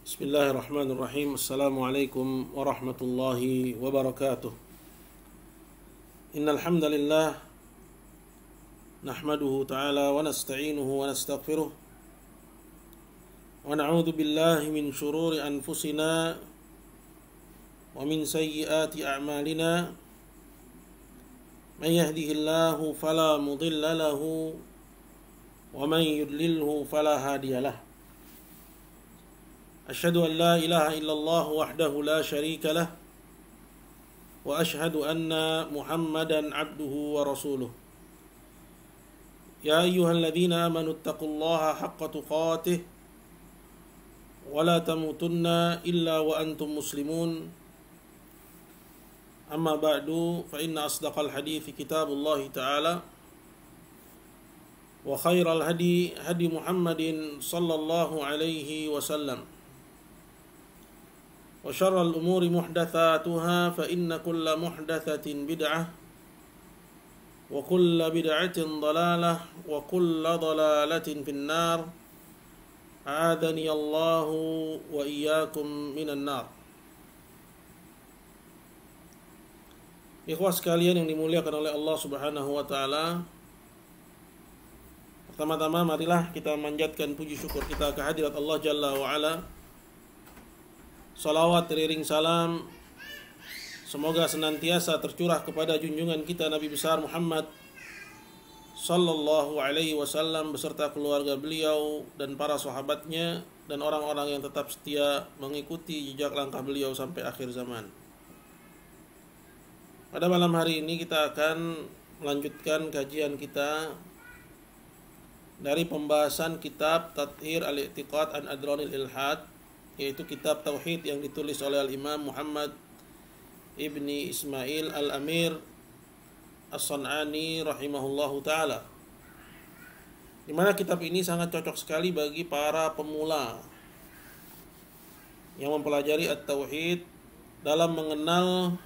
Bismillahirrahmanirrahim. Assalamualaikum warahmatullahi wabarakatuh. Innal hamdalillah nahmaduhu ta'ala wa nasta'inuhu wa nastaghfiruh wa na'udzu billahi min shururi anfusina wa min sayyiati a'malina. May yahdihillahu fala mudilla lahu wa may yudlilhu fala hadiyalah. أشهد أن لا إله إلا الله وحده لا شريك له وأشهد أن محمدا عبده ورسوله يا أيها الذين آمنوا اتقوا الله حق تقاته ولا تموتن إلا وأنتم مسلمون أما بعد فإن أصدق الحديث كتاب الله تعالى وخير الهدي هدي محمد صلى الله عليه وسلم وشر الأمور محدثاتها فإن كل محدثة بدعة وكل بدعة ضلالة وكل ضلالة في النار أعاذني الله وإياكم من النار. Ikhwah sekalian yang dimuliakan oleh Allah Subhanahu wa taala, pertama-tama marilah kita manjatkan puji syukur kita kehadirat Allah Jalla wa Ala. Salawat teriring salam semoga senantiasa tercurah kepada junjungan kita Nabi besar Muhammad sallallahu alaihi wasallam beserta keluarga beliau dan para sahabatnya dan orang-orang yang tetap setia mengikuti jejak langkah beliau sampai akhir zaman. Pada malam hari ini kita akan melanjutkan kajian kita dari pembahasan kitab Tathhir al-I'tiqad an Adranil Ilhad, yaitu kitab Tauhid yang ditulis oleh Al-Imam Muhammad Ibni Ismail Al-Amir As-San'ani rahimahullahu ta'ala, di mana kitab ini sangat cocok sekali bagi para pemula yang mempelajari At-Tauhid dalam mengenal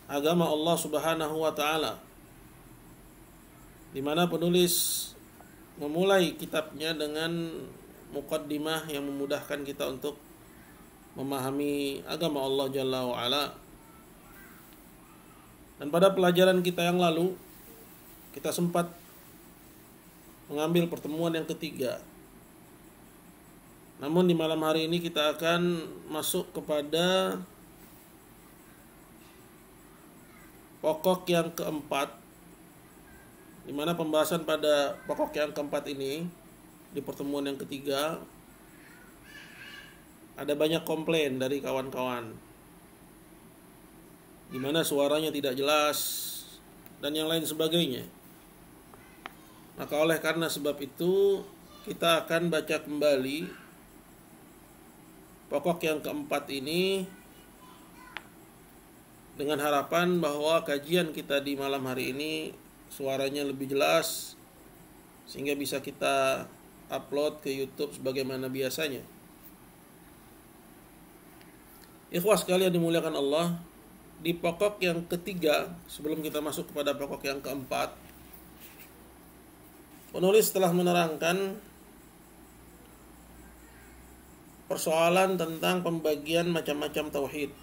agama Allah Subhanahu wa ta'ala, di mana penulis memulai kitabnya dengan muqaddimah yang memudahkan kita untuk memahami agama Allah Jalla wa Ala. Dan pada pelajaran kita yang lalu kita sempat mengambil pertemuan yang ketiga. Namun di malam hari ini kita akan masuk kepada pokok yang keempat, di mana pembahasan pada pokok yang keempat ini di pertemuan yang ketiga ada banyak komplain dari kawan-kawan, di mana suaranya tidak jelas dan yang lain sebagainya. Maka oleh karena sebab itu kita akan baca kembali pokok yang keempat ini dengan harapan bahwa kajian kita di malam hari ini suaranya lebih jelas sehingga bisa kita upload ke YouTube sebagaimana biasanya. Ikhwah sekalian dimuliakan Allah, di pokok yang ketiga sebelum kita masuk kepada pokok yang keempat, penulis telah menerangkan persoalan tentang pembagian macam-macam tauhid.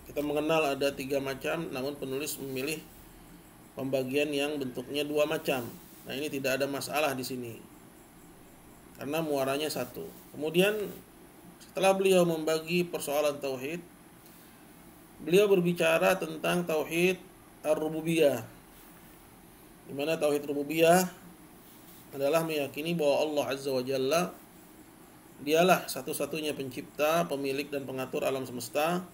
Kita mengenal ada 3 macam, namun penulis memilih pembagian yang bentuknya 2 macam. Nah, ini tidak ada masalah di sini karena muaranya satu. Kemudian setelah beliau membagi persoalan tauhid, beliau berbicara tentang tauhid ar-rububiyah, di mana tauhid rububiyah adalah meyakini bahwa Allah Azza wa Jalla dialah satu-satunya pencipta, pemilik dan pengatur alam semesta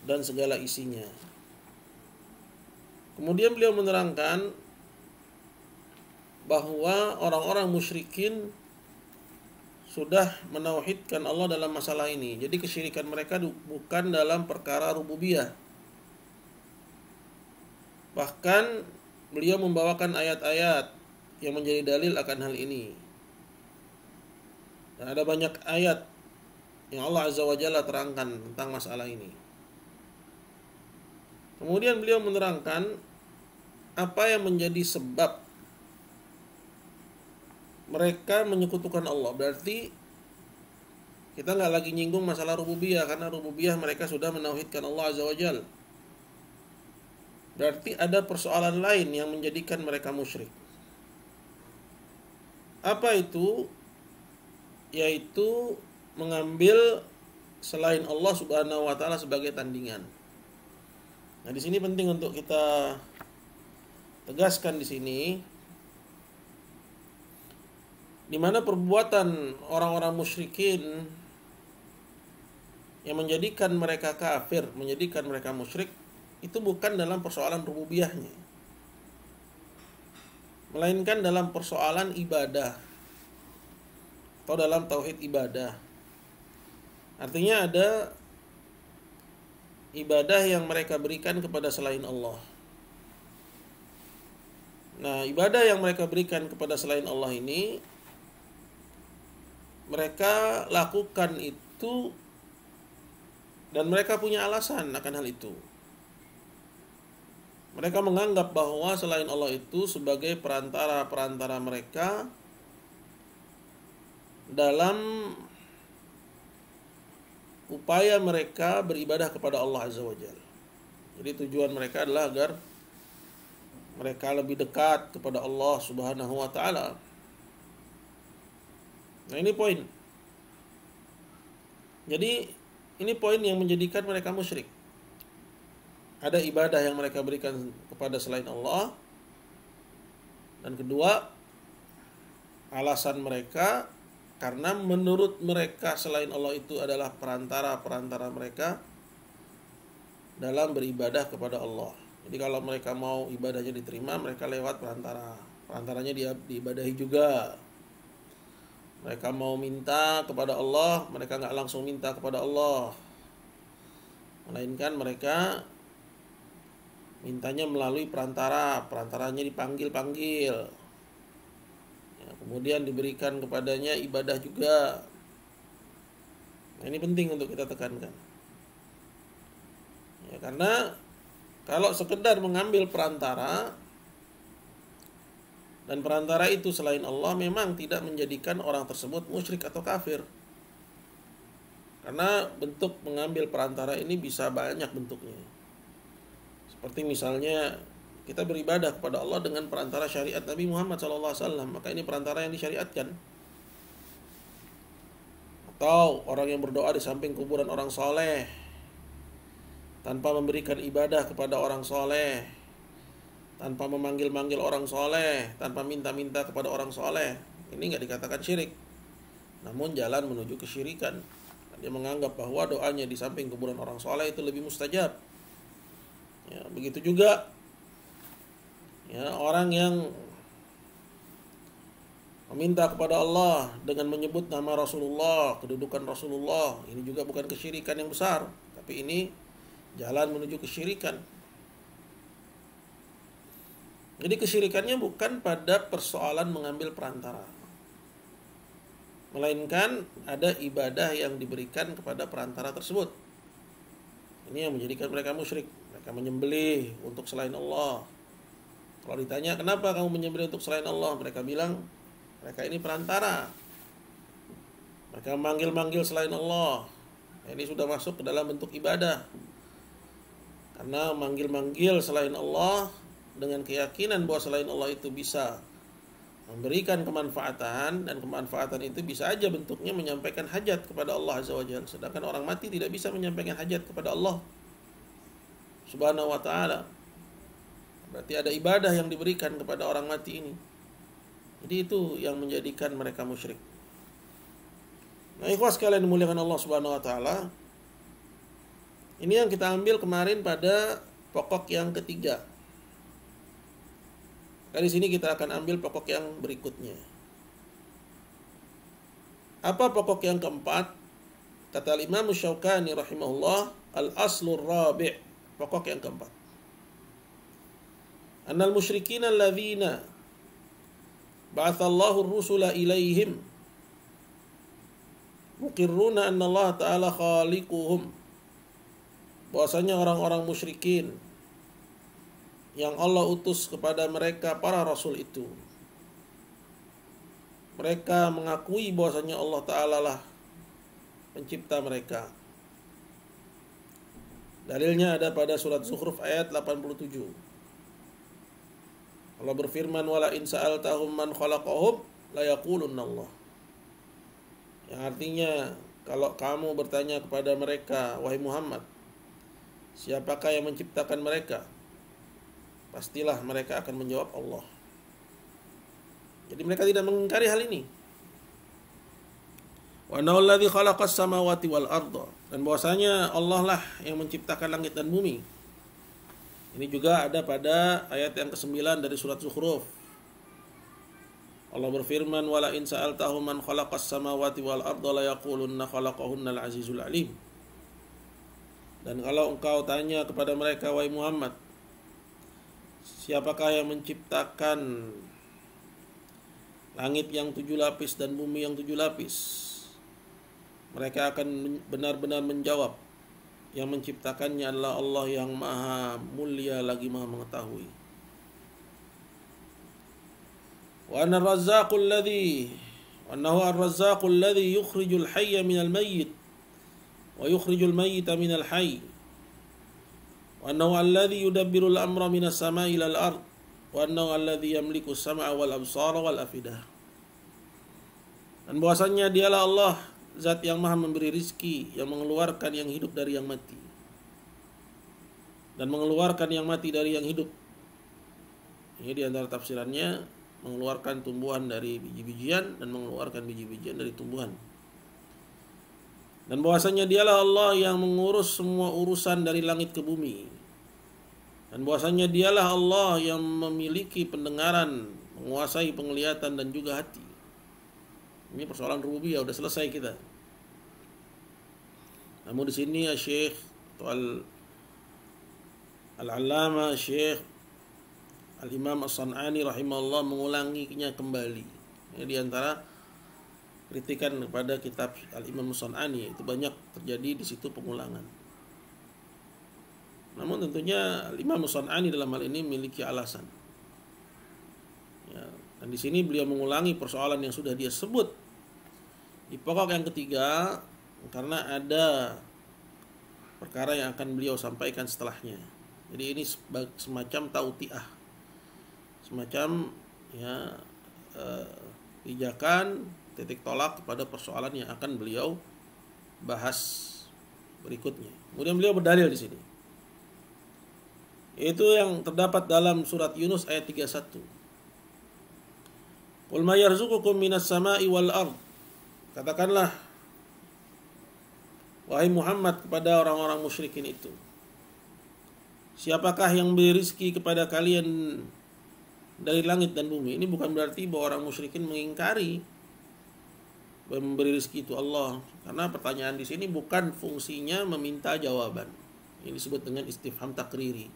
dan segala isinya. Kemudian beliau menerangkan bahwa orang-orang musyrikin sudah menauhidkan Allah dalam masalah ini. Jadi kesyirikan mereka bukan dalam perkara rububiyah. Bahkan beliau membawakan ayat-ayat yang menjadi dalil akan hal ini. Dan ada banyak ayat yang Allah Azza wa Jalla terangkan tentang masalah ini. Kemudian beliau menerangkan apa yang menjadi sebab mereka menyekutukan Allah. Berarti Kita nggak lagi nyinggung masalah rububiyah, karena rububiyah mereka sudah menauhidkan Allah Azza wa Jal. Berarti ada persoalan lain yang menjadikan mereka musyrik. Apa itu? Yaitu mengambil selain Allah Subhanahu wa taala sebagai tandingan. Nah, di sini penting untuk kita tegaskan di sini, di mana perbuatan orang-orang musyrikin yang menjadikan mereka kafir, menjadikan mereka musyrik, itu bukan dalam persoalan rububiyahnya, melainkan dalam persoalan ibadah atau dalam tauhid ibadah. Artinya ada ibadah yang mereka berikan kepada selain Allah. Nah, ibadah yang mereka berikan kepada selain Allah ini, mereka lakukan itu dan mereka punya alasan akan hal itu. Mereka menganggap bahwa selain Allah itu sebagai perantara mereka dalam upaya mereka beribadah kepada Allah Azza wa Jalla. Jadi tujuan mereka adalah agar mereka lebih dekat kepada Allah Subhanahu wa taala. Nah, ini poin. Jadi ini poin yang menjadikan mereka musyrik. Ada ibadah yang mereka berikan kepada selain Allah. Dan kedua, alasan mereka karena menurut mereka selain Allah itu adalah perantara mereka dalam beribadah kepada Allah. Jadi kalau mereka mau ibadahnya diterima, mereka lewat perantara. Perantaranya diibadahi juga. Mereka mau minta kepada Allah, mereka nggak langsung minta kepada Allah, melainkan mereka mintanya melalui perantaranya dipanggil-panggil. Ya, kemudian diberikan kepadanya ibadah juga. Nah, ini penting untuk kita tekankan. Ya, karena kalau sekedar mengambil perantara dan perantara itu selain Allah, memang tidak menjadikan orang tersebut musyrik atau kafir. Karena bentuk mengambil perantara ini bisa banyak bentuknya. Seperti misalnya kita beribadah kepada Allah dengan perantara syariat Nabi Muhammad SAW, maka ini perantara yang disyariatkan. Atau orang yang berdoa di samping kuburan orang soleh tanpa memberikan ibadah kepada orang soleh, tanpa memanggil-manggil orang soleh, tanpa minta-minta kepada orang soleh, ini nggak dikatakan syirik, namun jalan menuju kesyirikan. Dia menganggap bahwa doanya di samping kuburan orang soleh itu lebih mustajab. Ya, begitu juga ya, orang yang meminta kepada Allah dengan menyebut nama Rasulullah, kedudukan Rasulullah, ini juga bukan kesyirikan yang besar, tapi ini jalan menuju kesyirikan. Jadi kesyirikannya bukan pada persoalan mengambil perantara, melainkan ada ibadah yang diberikan kepada perantara tersebut. Ini yang menjadikan mereka musyrik. Mereka menyembelih untuk selain Allah. Kalau ditanya kenapa kamu menyembelih untuk selain Allah, mereka bilang mereka ini perantara. Mereka manggil-manggil selain Allah. Ini sudah masuk ke dalam bentuk ibadah. Karena manggil-manggil selain Allah dengan keyakinan bahwa selain Allah itu bisa memberikan kemanfaatan, dan kemanfaatan itu bisa aja bentuknya menyampaikan hajat kepada Allah Azza wa Jalla. Sedangkan orang mati tidak bisa menyampaikan hajat kepada Allah Subhanahu wa ta'ala. Berarti ada ibadah yang diberikan kepada orang mati ini. Jadi itu yang menjadikan mereka musyrik. Nah, ikhwas sekalian dimuliakan Allah Subhanahu wa ta'ala, ini yang kita ambil kemarin pada pokok yang ketiga. Dari sini kita akan ambil pokok yang berikutnya. Apa pokok yang keempat? Kata Imam Syaukani rahimahullah, al-aslur rabi', pokok yang keempat. Annal musyrikin alladzina ba'athallahu ar-rusula ilaihim muqirruna anna Allah ta'ala khaliquhum. Bahwasanya orang-orang musyrikin yang Allah utus kepada mereka para rasul itu, mereka mengakui bahwasanya Allah Ta'ala lah pencipta mereka. Dalilnya ada pada surat Zukhruf ayat 87. Allah berfirman, wala in sa'altahum man khalaqahum la yaqulunna Allah. Yang artinya, kalau kamu bertanya kepada mereka, wahai Muhammad, siapakah yang menciptakan mereka? Pastilah mereka akan menjawab Allah. Jadi mereka tidak mengingkari hal ini. Wa annahu alladzi khalaqas samawati wal arda. Dan bahwasanya Allah lah yang menciptakan langit dan bumi. Ini juga ada pada ayat yang ke-9 dari surat Zukhruf. Allah berfirman, wala in sa'altahum man khalaqas samawati wal arda la yaqulunna khalaqahunnal azizul alim. Dan kalau engkau tanya kepada mereka, wahai Muhammad, siapakah yang menciptakan langit yang 7 lapis dan bumi yang 7 lapis? Mereka akan benar-benar menjawab, yang menciptakannya adalah Allah yang maha mulia lagi maha mengetahui. Wa annahu ar-razzaqul ladzi yukhrijul hayya minal mayyit wa yukhrijul mayyita minal hayy. Wa annahu alladzi yudabbirul amra minas sama'i ilal ard. Wa annahu alladzi yamliku as-sam'a wal absara wal afidah. Dan bahwasanya dialah Allah, zat yang maha memberi rizki, yang mengeluarkan yang hidup dari yang mati dan mengeluarkan yang mati dari yang hidup. Ini diantara tafsirannya, mengeluarkan tumbuhan dari biji-bijian dan mengeluarkan biji-bijian dari tumbuhan. Dan bahwasanya dialah Allah yang mengurus semua urusan dari langit ke bumi. Dan bahwasanya dialah Allah yang memiliki pendengaran, menguasai penglihatan dan juga hati. Ini persoalan rububiyah udah selesai kita. Namun di sini Syekh atau Al-Allamah Syekh Al-Imam As-San'ani rahimahullah mengulanginya kembali. Ini di antara kritikan kepada kitab Al-Imam As-San'ani, itu banyak terjadi di situ pengulangan. Namun tentunya Al-Imam As-San'ani dalam hal ini memiliki alasan. Ya, dan di sini beliau mengulangi persoalan yang sudah dia sebut di pokok yang ketiga, karena ada perkara yang akan beliau sampaikan setelahnya. Jadi ini semacam tautiah, semacam ya pijakan titik tolak kepada persoalan yang akan beliau bahas berikutnya. Kemudian beliau berdalil di sini, yaitu yang terdapat dalam surat Yunus ayat 31. Qul ma yarzuqukum minas sama'i wal ard. Katakanlah, wahai Muhammad, kepada orang-orang musyrikin itu, siapakah yang memberi rizki kepada kalian dari langit dan bumi? Ini bukan berarti bahwa orang musyrikin mengingkari bahwa memberi rizki itu Allah, karena pertanyaan di sini bukan fungsinya meminta jawaban. Ini disebut dengan istifham takriri.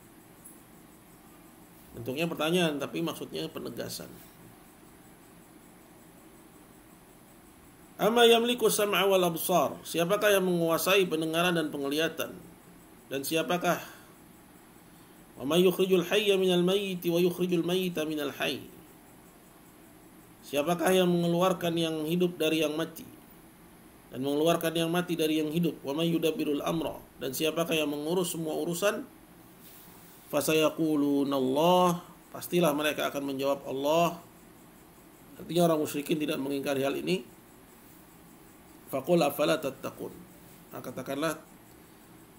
Bentuknya pertanyaan, tapi maksudnya penegasan. Amma yamliku sam'a wal absar. Siapakah yang menguasai pendengaran dan penglihatan? Dan siapakah wa may yukhrijul hayya minal mayyiti wa yukhrijul mayyita minal hayy? Siapakah yang mengeluarkan yang hidup dari yang mati dan mengeluarkan yang mati dari yang hidup? Wa may yudabbirul amra. Dan siapakah yang mengurus semua urusan? Fasayaquluna Allah. Pastilah mereka akan menjawab Allah. Artinya orang musyrikin tidak mengingkari hal ini. Faqul afala tattaqun. Nah, katakanlah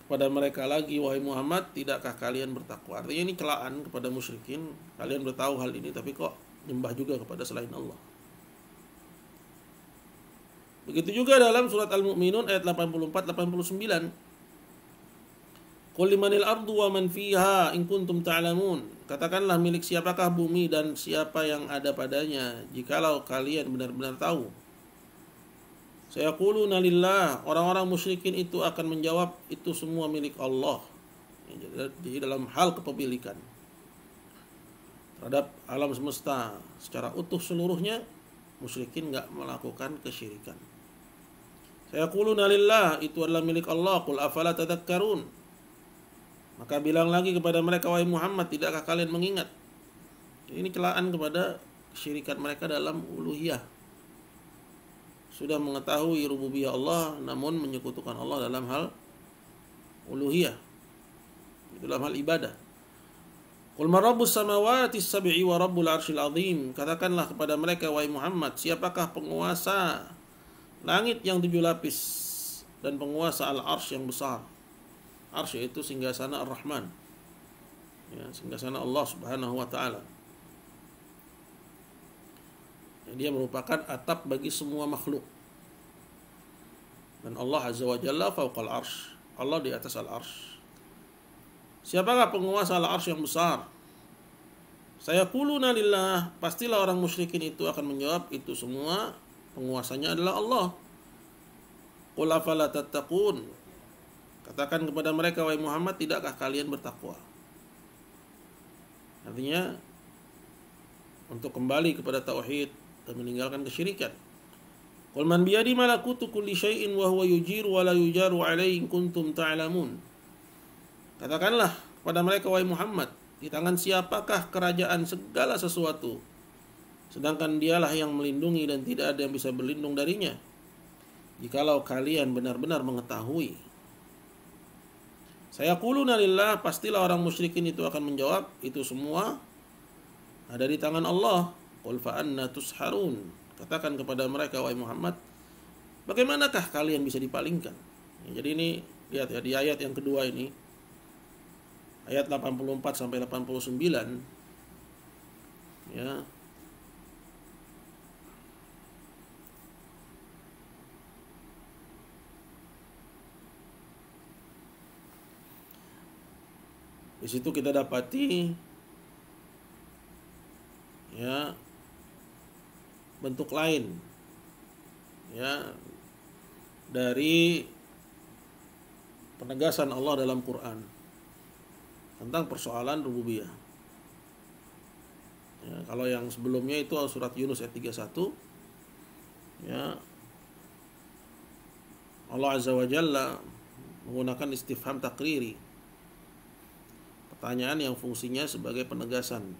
kepada mereka lagi, wahai Muhammad, tidakkah kalian bertakwa? Artinya ini celaan kepada musyrikin. Kalian bertahu hal ini, tapi kok nyembah juga kepada selain Allah. Begitu juga dalam surat Al-Mu'minun ayat 84-89. Qul limanil ardu wa man fiha in kuntum ta'lamun. Katakanlah, milik siapakah bumi dan siapa yang ada padanya, jikalau kalian benar-benar tahu. Sayaquluna lillah. Orang-orang musyrikin itu akan menjawab, itu semua milik Allah. Jadi dalam hal kepemilikan terhadap alam semesta secara utuh seluruhnya, musyrikin enggak melakukan kesyirikan. Sayaquluna lillah, itu adalah milik Allah. Qul afala tadhakkarun. Maka bilang lagi kepada mereka, wahai Muhammad, tidakkah kalian mengingat? Ini celaan kepada kesyirikan mereka dalam uluhiyah. sudah mengetahui rububiyah Allah namun menyekutukan Allah dalam hal uluhiyah, dalam hal ibadah. Qul man rabbus samawati sab'i wa rabbul arsyil azim. Katakanlah kepada mereka, wahai Muhammad, siapakah penguasa langit yang 7 lapis dan penguasa al-arsy yang besar. Arsy itu singgasana Ar-Rahman, ya, singgasana Allah Subhanahu wa taala. Dia merupakan atap bagi semua makhluk. Dan Allah Azza wa Jalla fawqal arsy. Allah di atas al-arsy. Siapakah penguasa al-arsy yang besar? Sayaquluna lillah. Pastilah orang musyrikin itu akan menjawab, itu semua penguasanya adalah Allah. Qul afala tattaqun. Katakan kepada mereka, wahai Muhammad, tidakkah kalian bertakwa? Artinya untuk kembali kepada tauhid dan meninggalkan kesyirikan. Qul man biyadi malakutu kulli syai'in wa huwa yujiru wa la yujaru alaihi in kuntum ta'lamun. Katakanlah kepada mereka, wahai Muhammad, di tangan siapakah kerajaan segala sesuatu, sedangkan dialah yang melindungi dan tidak ada yang bisa berlindung darinya, jikalau kalian benar-benar mengetahui. Sayaquluna lillah. Pastilah orang musyrikin itu akan menjawab, itu semua ada di tangan Allah. Qul fa anna tusharun. Katakan kepada mereka, wahai Muhammad, bagaimanakah kalian bisa dipalingkan? Jadi ini lihat ya, di ayat yang kedua ini, ayat 84 sampai 89, ya. Di situ kita dapati, ya, bentuk lain, ya, dari penegasan Allah dalam Quran tentang persoalan rububiyah. Ya, kalau yang sebelumnya itu surat Yunus ayat 31, ya, Allah Azza wa Jalla menggunakan istifham takriri, pertanyaan yang fungsinya sebagai penegasan.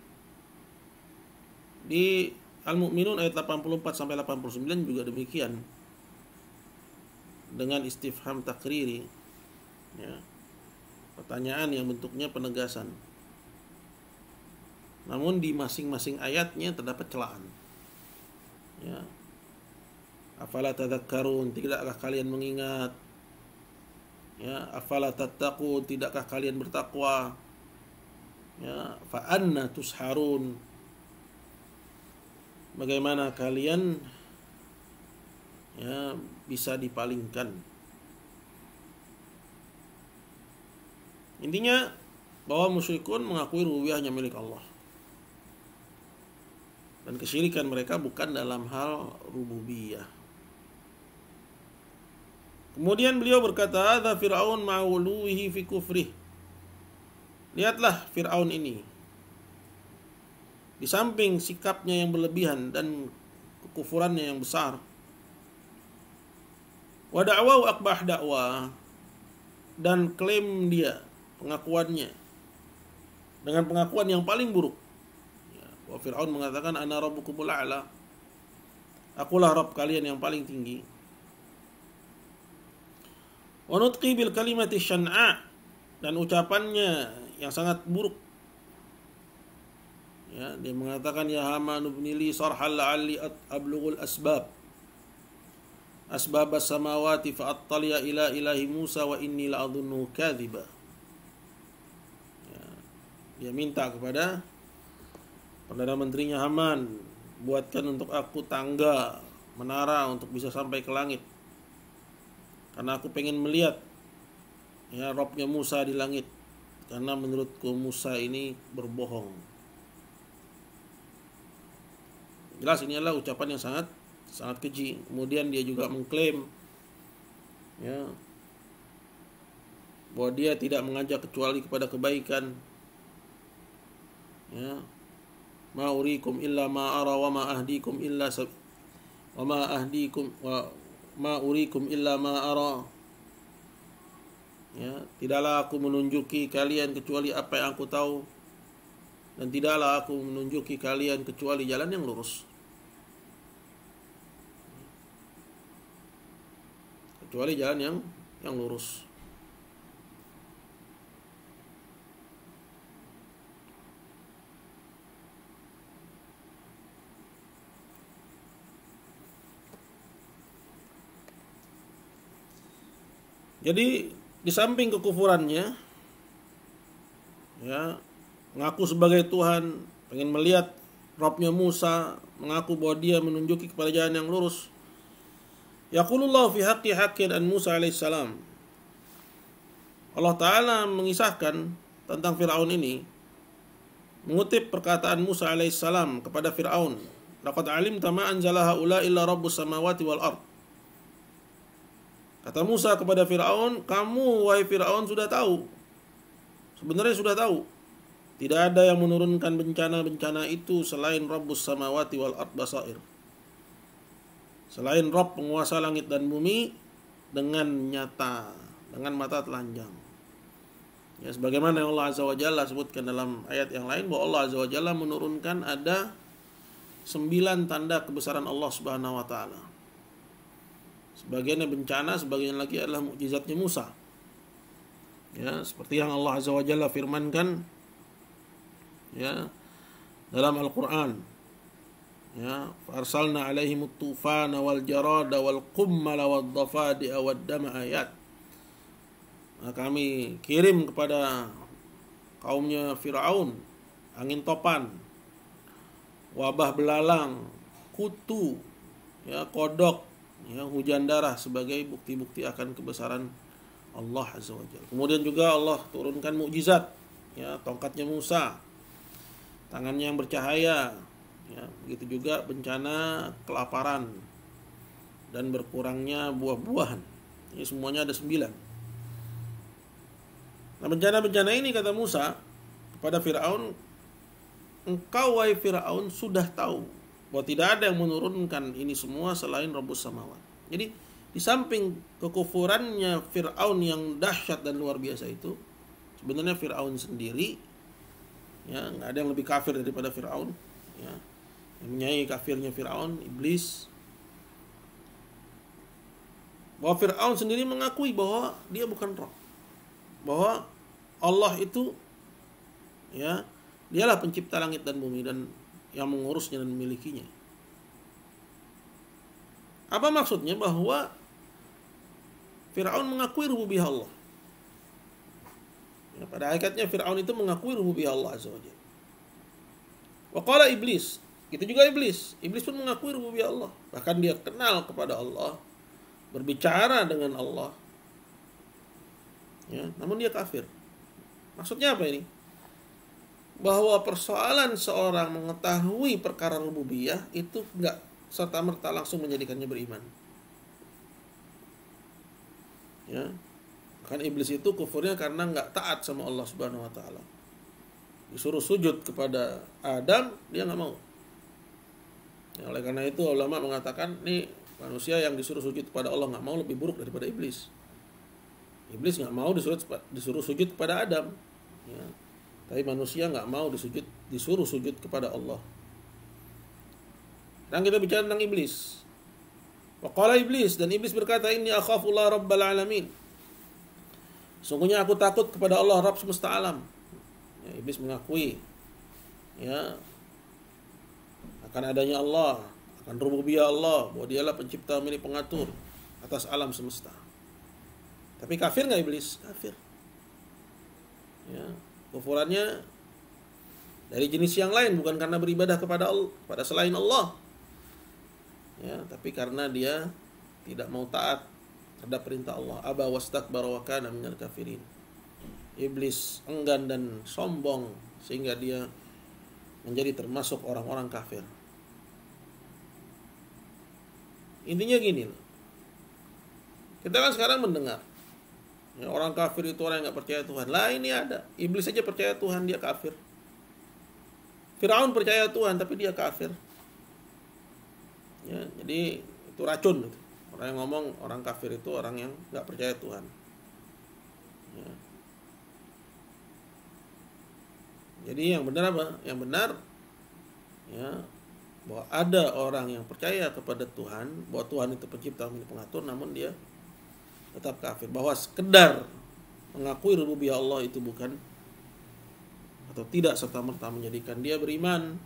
Di Al-Mu'minun ayat 84 sampai 89 juga demikian, dengan istifham takriri, ya, pertanyaan yang bentuknya penegasan. Namun di masing-masing ayatnya terdapat celaan. Ya. Afala tadhakkarun, tidakkah kalian mengingat? Ya, afala tattaqun, tidakkah kalian bertakwa? Ya, fa anna tusharun, bagaimana kalian, ya, bisa dipalingkan? Intinya bahwa musyrikun mengakui rububiyah hanya milik Allah, dan kesyirikan mereka bukan dalam hal rububiyah. Kemudian beliau berkata, "Hadza Fir'aun ma'uluhi fi kufrih." Lihatlah Fir'aun ini, di samping sikapnya yang berlebihan dan kekufurannya yang besar, wa da'wahu akbah dakwah, dan klaim dia, pengakuannya dengan pengakuan yang paling buruk. Ya, wa Fir'aun mengatakan, ana rabbukumul a'la, akulah Rabb kalian yang paling tinggi. Wa nutqi bil kalimati syan'a, dan ucapannya yang sangat buruk. Ya, dia mengatakan, ya Haman ibni li sarhal la'alli ablughul asbab as-samawati fa attali'a ila ilahi Musa wa inni la'adhunnuhu kadhiba. Ya, dia minta kepada Perdana Menterinya Haman, buatkan untuk aku tangga, menara untuk bisa sampai ke langit, karena aku pengen melihat, ya, Robnya Musa di langit, karena menurutku Musa ini berbohong. Jelas ini adalah ucapan yang sangat keji. Kemudian dia juga mengklaim, ya, bahwa dia tidak mengajak kecuali kepada kebaikan. Ya, ma urikum illa ma ara wa ma ahdikum illa wa ma ahdikum wa ma urikum illa ma ara. Ya, tidaklah aku menunjuki kalian kecuali apa yang aku tahu, dan tidaklah aku menunjuki kalian kecuali jalan yang lurus. kecuali jalan yang lurus. Jadi di samping kekufurannya, ya, mengaku sebagai Tuhan, pengen melihat Rabbnya Musa, mengaku bahwa dia menunjuki kepada jalan yang lurus. Yaqulullahu fi haqqi haqqin an Musa alaihissalam. Allah Ta'ala mengisahkan tentang Fir'aun ini, mengutip perkataan Musa alaihissalam kepada Fir'aun, laqad alimta ma anzala haula illa rabbus samawati wal ard. Kata Musa kepada Fir'aun, kamu wahai Fir'aun sudah tahu, sebenarnya sudah tahu, tidak ada yang menurunkan bencana-bencana itu selain Rabbus samawati wal ard basair, selain Rabb penguasa langit dan bumi dengan nyata, dengan mata telanjang. Ya, sebagaimana yang Allah Azza wa Jalla sebutkan dalam ayat yang lain, bahwa Allah Azza wa Jalla menurunkan ada 9 tanda kebesaran Allah Subhanahu wa taala. Sebagiannya bencana, sebagian lagi adalah mukjizatnya Musa. Ya, seperti yang Allah Azza wa Jalla firmankan, ya, dalam Al-Qur'an. Ya, farsalna alaihimut tufana wal jarada wal qummala wad dafadi'a wad dama ayat. Nah, kami kirim kepada kaumnya Fir'aun angin topan, wabah belalang, kutu, ya, kodok, ya, hujan darah sebagai bukti-bukti akan kebesaran Allah Azza wa Jalla. Kemudian juga Allah turunkan mukjizat, ya, tongkatnya Musa, tangannya yang bercahaya, ya, begitu juga bencana kelaparan dan berkurangnya buah-buahan. Ini semuanya ada 9. Nah, bencana-bencana ini kata Musa kepada Fir'aun, engkau wahai Fir'aun sudah tahu bahwa tidak ada yang menurunkan ini semua selain Rabbus samawat. Jadi di samping kekufurannya Fir'aun yang dahsyat dan luar biasa itu, sebenarnya Fir'aun sendiri, ya, nggak ada yang lebih kafir daripada Fir'aun, ya, yang menyai kafirnya Fir'aun, iblis. Bahwa Fir'aun sendiri mengakui bahwa dia bukan Rabb, bahwa Allah itu, ya, dialah pencipta langit dan bumi dan yang mengurusnya dan memilikinya. Apa maksudnya? Bahwa Fir'aun mengakui rububiyah Allah. Ya, pada hakikatnya Fir'aun itu mengakui rububiyah Allah Azza wa Jalla. Wa qala iblis, itu juga iblis. Iblis pun mengakui rububiyah Allah. Bahkan dia kenal kepada Allah, berbicara dengan Allah. Ya, namun dia kafir. Maksudnya apa ini? Bahwa persoalan seorang mengetahui perkara rububiyah itu enggak serta-merta langsung menjadikannya beriman. Ya. Kan iblis itu kufurnya karena enggak taat sama Allah Subhanahu wa taala. Disuruh sujud kepada Adam, dia enggak mau. Ya, oleh karena itu ulama mengatakan nih manusia yang disuruh sujud kepada Allah enggak mau lebih buruk daripada iblis. Iblis nggak mau disuruh sujud kepada Adam, ya. Tapi manusia nggak mau disuruh sujud kepada Allah. Dan kita bicara tentang iblis. Waqala iblis, dan iblis berkata, inni akhafullah rabbal alamin. Sungguhnya aku takut kepada Allah Rabb semesta alam. Ya, iblis mengakui, ya, akan adanya Allah, akan rububiyah Allah, bahwa dialah pencipta, milik, pengatur atas alam semesta. Tapi kafir nggak iblis? Kafir. Ya, kufurannya dari jenis yang lain, bukan karena beribadah kepada Allah, pada selain Allah. Ya, tapi karena dia tidak mau taat terhadap perintah Allah. Aba wastakbara wa kana minal kafirin. Iblis enggan dan sombong sehingga dia menjadi termasuk orang-orang kafir. Intinya gini loh. Kita kan sekarang mendengar, ya, orang kafir itu orang yang gak percaya Tuhan. Lah ini ada, iblis saja percaya Tuhan, dia kafir. Fir'aun percaya Tuhan tapi dia kafir. Ya, jadi itu racun gitu. Orang yang ngomong orang kafir itu orang yang gak percaya Tuhan. Ya. Jadi yang benar apa? Yang benar, ya, bahwa ada orang yang percaya kepada Tuhan, bahwa Tuhan itu pencipta, pengatur, namun dia tetap kafir. Bahwa sekedar mengakui rububiyah Allah itu bukan atau tidak serta-merta menjadikan dia beriman,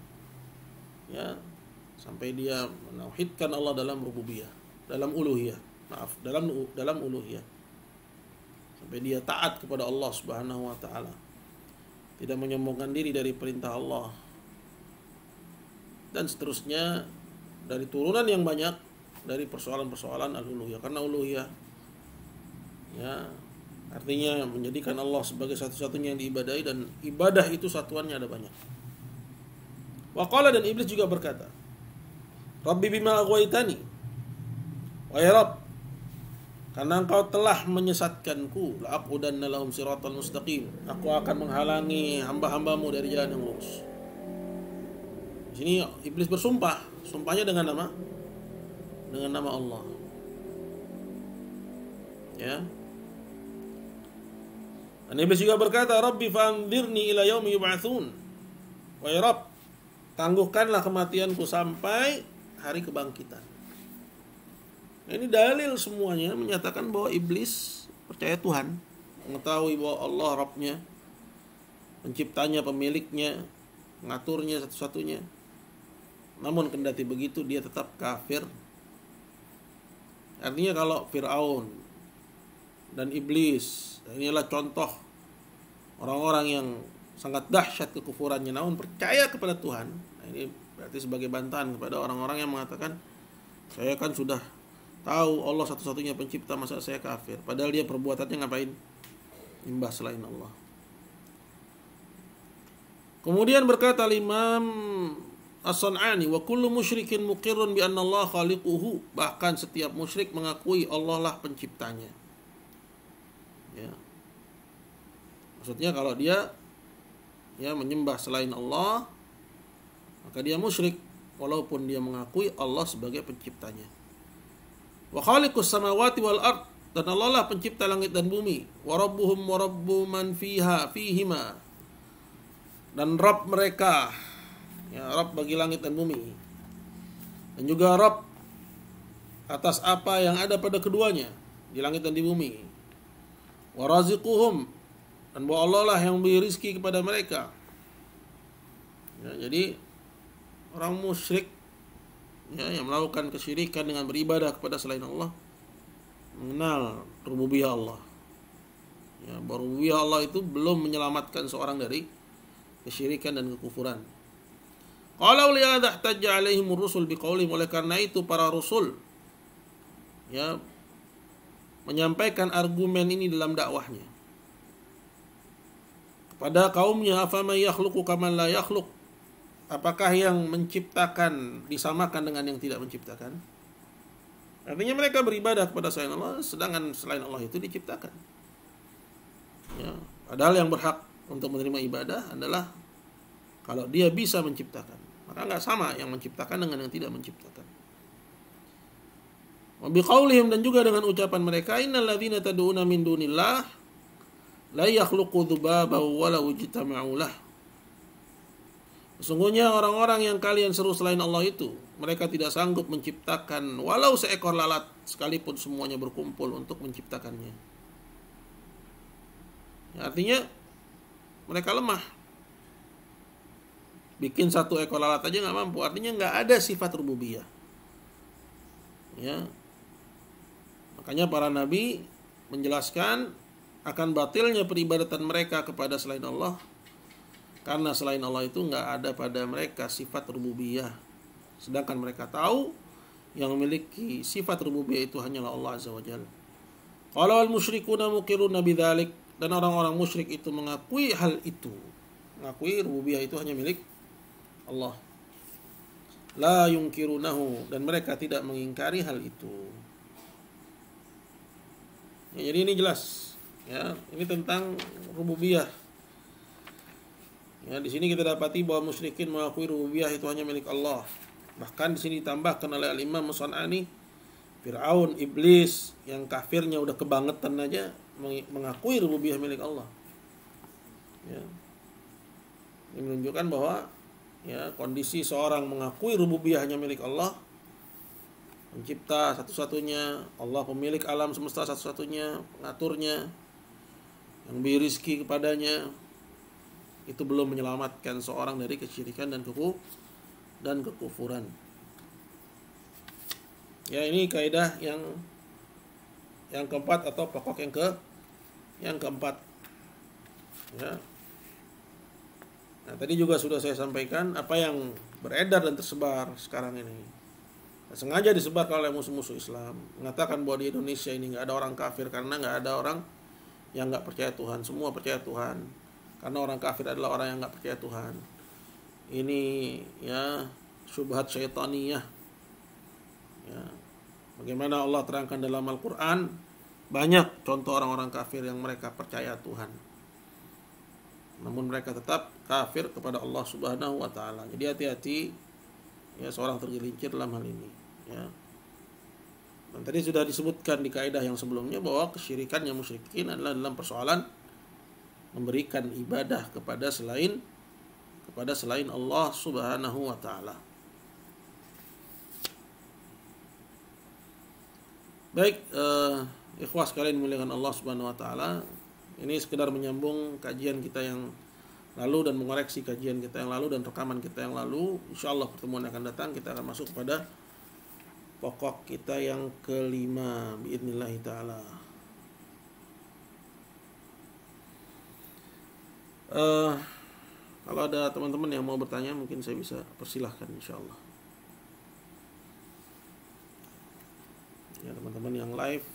ya, sampai dia menauhidkan Allah dalam rububiyah, dalam uluhiyah, dalam uluhiyah, sampai dia taat kepada Allah Subhanahu wa taala, tidak menyombongkan diri dari perintah Allah, dan seterusnya dari turunan yang banyak dari persoalan-persoalan al-uluhiyah. Karena uluhiyah, ya, artinya menjadikan Allah sebagai satu-satunya yang diibadahi, dan ibadah itu satuannya ada banyak. Wa qala, dan iblis juga berkata, Rabbi bima aghwaytani, wahai Rabb, karena engkau telah menyesatkanku, la aqudanna lahum siratal mustaqim, aku akan menghalangi hamba-hambamu dari jalan yang lurus. Di sini iblis bersumpah, sumpahnya dengan nama Allah. Ya. Dan iblis juga berkata, Rabbi fa'anzirni ila yaumi yub'atsun. Wahai Rabb, tangguhkanlah kematianku sampai hari kebangkitan. Nah, ini dalil semuanya menyatakan bahwa iblis percaya Tuhan, mengetahui bahwa Allah Rabbnya, penciptanya, pemiliknya, mengaturnya satu-satunya. Namun kendati begitu dia tetap kafir. Artinya kalau Fir'aun dan iblis, inilah contoh orang-orang yang sangat dahsyat kekufurannya namun percaya kepada Tuhan. Nah, ini berarti sebagai bantahan kepada orang-orang yang mengatakan, saya kan sudah tahu Allah satu-satunya pencipta, masa saya kafir. Padahal dia perbuatannya ngapain? Nyembah selain Allah. Kemudian berkata Imam As-San'ani, wa kullu musyrikin muqirrun bi anna Allah khaliquhu, bahkan setiap musyrik mengakui Allah lah penciptanya. Ya. Maksudnya kalau dia menyembah selain Allah, maka dia musyrik walaupun dia mengakui Allah sebagai penciptanya. Wa khaliqus samawati wal ard, dan Allah lah pencipta langit dan bumi. Wa rabbuhum wa rabbu man fihima, dan Rabb mereka, ya, Rabb bagi langit dan bumi, dan juga Rabb atas apa yang ada pada keduanya di langit dan di bumi. Wa raziquhum, dan bahwa Allah lah yang beri rizki kepada mereka. Ya, jadi orang musyrik, ya, yang melakukan kesyirikan dengan beribadah kepada selain Allah mengenal rububiyah Allah. Ya, bahwa rububiyah Allah itu belum menyelamatkan seorang dari kesyirikan dan kekufuran. Qala liyadha ihtajja alaihimur rusul biqaulihim, oleh karena itu para rasul, ya, menyampaikan argumen ini dalam dakwahnya kepada kaumnya, afama yakhluqu kaman la yakhluq, apakah yang menciptakan disamakan dengan yang tidak menciptakan? Artinya mereka beribadah kepada selain Allah, sedangkan selain Allah itu diciptakan. Ya, padahal yang berhak untuk menerima ibadah adalah kalau dia bisa menciptakan. Maka nggak sama yang menciptakan dengan yang tidak menciptakan. Wa biqaulihim, dan juga dengan ucapan mereka, innal ladzina tad'una min dunillah la yakhluqu dzubaba wa la ijtama'u lah. Sesungguhnya orang-orang yang kalian seru selain Allah itu, mereka tidak sanggup menciptakan walau seekor lalat sekalipun semuanya berkumpul untuk menciptakannya. Ya, artinya mereka lemah. Bikin satu ekor lalat aja nggak mampu. Artinya nggak ada sifat rububiyah. Ya. Makanya para nabi menjelaskan akan batilnya peribadatan mereka kepada selain Allah, karena selain Allah itu nggak ada pada mereka sifat rububiyah, sedangkan mereka tahu yang memiliki sifat rububiyah itu hanyalah Allah Azza wa Jalla. Qala al musyrikuna muqirruna bidzalik, dan orang-orang musyrik itu mengakui hal itu, mengakui rububiyah itu hanya milik Allah. La yunkirunahu, dan mereka tidak mengingkari hal itu. Ya, jadi ini jelas. Ya, ini tentang rububiyah. Ya, di sini kita dapati bahwa musyrikin mengakui rububiyah itu hanya milik Allah. Bahkan di sini ditambahkan oleh Al-Imam As-San'ani, Fir'aun, iblis yang kafirnya udah kebangetan aja mengakui rububiyah milik Allah. Ya. Ini menunjukkan bahwa, ya, kondisi seorang mengakui rububiyah hanya milik Allah pencipta satu-satunya, Allah pemilik alam semesta satu-satunya, pengaturnya, yang beri rizki kepadanya, itu belum menyelamatkan seorang dari kesyirikan dan kekufuran. Ya, ini kaidah yang keempat atau pokok yang keempat. Ya. Nah, tadi juga sudah saya sampaikan apa yang beredar dan tersebar sekarang ini. Sengaja disebar oleh musuh-musuh Islam, mengatakan bahwa di Indonesia ini nggak ada orang kafir karena nggak ada orang yang nggak percaya Tuhan, semua percaya Tuhan. Karena orang kafir adalah orang yang nggak percaya Tuhan. Ini ya syubhat syaitaniyah. Ya. Bagaimana Allah terangkan dalam Al-Quran, banyak contoh orang-orang kafir yang mereka percaya Tuhan, namun mereka tetap kafir kepada Allah Subhanahu wa taala. Jadi hati-hati ya seorang tergelincir dalam hal ini, ya. Dan tadi sudah disebutkan di kaidah yang sebelumnya bahwa kesyirikan yang musyrikin adalah dalam persoalan memberikan ibadah kepada selain Allah Subhanahu wa taala. Baik, ikhwah sekalian dimuliakan Allah Subhanahu wa taala, ini sekedar menyambung kajian kita yang lalu dan mengoreksi kajian kita yang lalu dan rekaman kita yang lalu. Insyaallah pertemuan yang akan datang kita akan masuk kepada pokok kita yang kelima biidznillah taala. Kalau ada teman-teman yang mau bertanya mungkin saya bisa persilahkan insyaallah. Ya, teman-teman yang live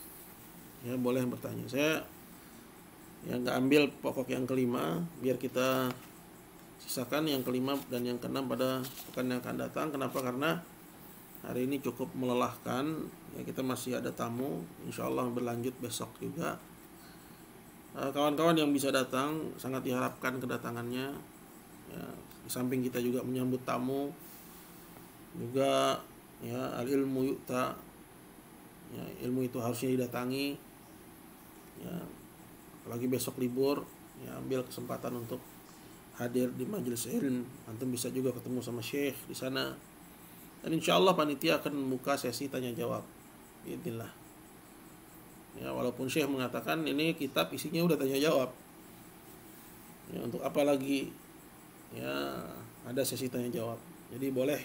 ya boleh bertanya. Saya yang nggak ambil pokok yang kelima, biar kita sisakan yang kelima dan yang keenam pada pekan yang akan datang. Kenapa? Karena hari ini cukup melelahkan. Ya, kita masih ada tamu, insyaallah berlanjut besok juga. Kawan-kawan yang bisa datang sangat diharapkan kedatangannya. Ya, di samping kita juga menyambut tamu, juga ya al-ilmu yu'ta. Ya, ilmu itu harusnya didatangi. Ya, apalagi besok libur, ya ambil kesempatan untuk hadir di majelis ilmu. Antum bisa juga ketemu sama syekh di sana. Dan insyaallah panitia akan membuka sesi tanya jawab. Bismillah. Ya, walaupun syekh mengatakan ini kitab isinya udah tanya jawab. Ya, untuk apa lagi ya ada sesi tanya jawab. Jadi boleh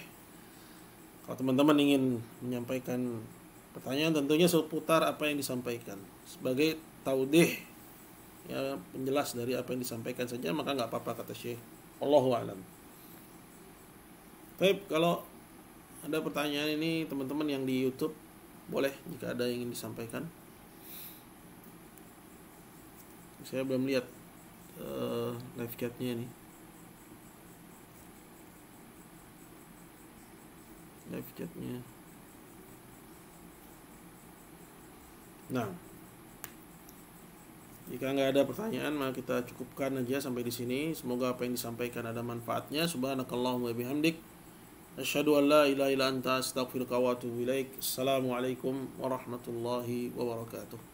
kalau teman-teman ingin menyampaikan pertanyaan, tentunya seputar apa yang disampaikan sebagai taudih, ya penjelas dari apa yang disampaikan saja, maka nggak apa-apa kata Syekh. Allahu a'lam. Baik, kalau ada pertanyaan ini teman-teman yang di YouTube boleh jika ada yang ingin disampaikan. Saya belum lihat live chatnya nih. Live chatnya. Nah, jika nggak ada pertanyaan, maka kita cukupkan aja sampai di sini. Semoga apa yang disampaikan ada manfaatnya. Subhanakallahumma wa bihamdik, asyhadu an la ilaha illa anta, astaghfiruka wa atubu ilaik. Assalamualaikum warahmatullahi wabarakatuh.